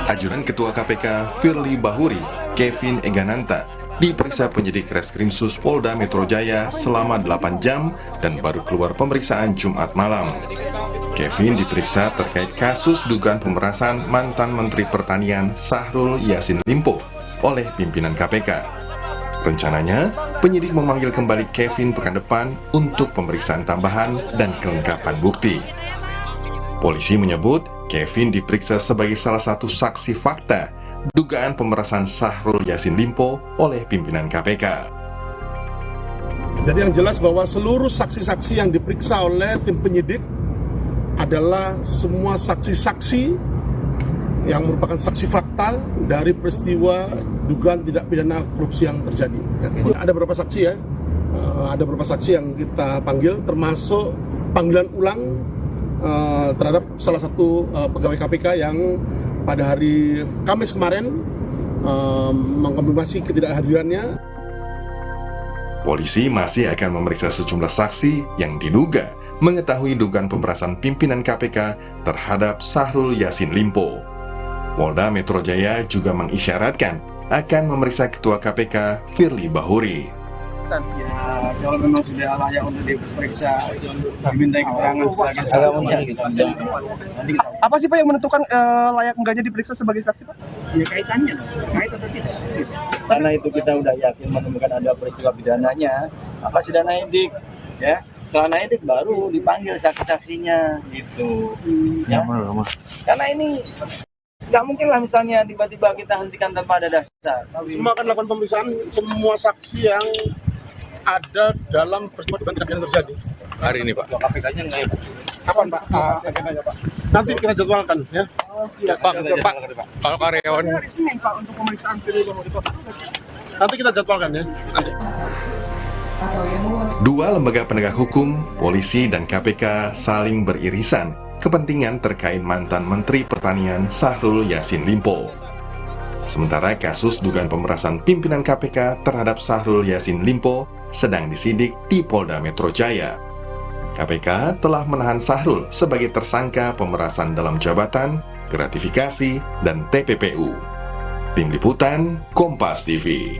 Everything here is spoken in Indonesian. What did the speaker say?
Ajudan Ketua KPK Firly Bahuri, Kevin Egananta, diperiksa penyidik Reskrimsus Polda Metro Jaya selama 8 jam dan baru keluar pemeriksaan Jumat malam. Kevin diperiksa terkait kasus dugaan pemerasan mantan Menteri Pertanian Syahrul Yassin Limpo oleh pimpinan KPK. Rencananya, penyidik memanggil kembali Kevin pekan depan untuk pemeriksaan tambahan dan kelengkapan bukti. Polisi menyebut Kevin diperiksa sebagai salah satu saksi fakta dugaan pemerasan Syahrul Yassin Limpo oleh pimpinan KPK. Jadi yang jelas bahwa seluruh saksi-saksi yang diperiksa oleh tim penyidik adalah semua saksi-saksi yang merupakan saksi fakta dari peristiwa dugaan tindak pidana korupsi yang terjadi. Ada beberapa saksi ya, ada beberapa saksi yang kita panggil, termasuk panggilan ulang terhadap salah satu pegawai KPK yang pada hari Kamis kemarin mengkonfirmasi ketidakhadirannya. Polisi masih akan memeriksa sejumlah saksi yang diduga mengetahui dugaan pemerasan pimpinan KPK terhadap Syahrul Yassin Limpo. Polda Metro Jaya juga mengisyaratkan akan memeriksa Ketua KPK Firly Bahuri. Ya, kalau memang sudah layak untuk diperiksa, diminta keterangan sebagai saksi. Apa sih Pak yang menentukan layak enggaknya diperiksa sebagai saksi Pak? Ya kaitannya, kait atau tidak. Karena itu kita udah yakin menemukan ada peristiwa pidananya, maka sudah naik ya. Setelah naik baru dipanggil saksi-saksinya gitu. Ya. Karena ini nggak mungkin lah misalnya tiba-tiba kita hentikan tanpa ada dasar. Semua akan lakukan pemeriksaan semua saksi yang ada dalam peristiwa dugaan tindak pidana terjadi. Hari ini Pak. KPK-nya nggak ya Pak? Kapan Pak? Agendanya Pak? Nanti kita jadwalkan ya. Pak, kalau karyawan Hari Senin Pak untuk pemeriksaan Firly Bahuri Pak. Nanti kita jadwalkan ya. Nanti. Dua lembaga penegak hukum, polisi dan KPK saling beririsan kepentingan terkait mantan Menteri Pertanian Syahrul Yassin Limpo. Sementara kasus dugaan pemerasan pimpinan KPK terhadap Syahrul Yassin Limpo sedang disidik di Polda Metro Jaya. KPK telah menahan Syahrul sebagai tersangka pemerasan dalam jabatan, gratifikasi, dan TPPU. Tim Liputan, Kompas TV.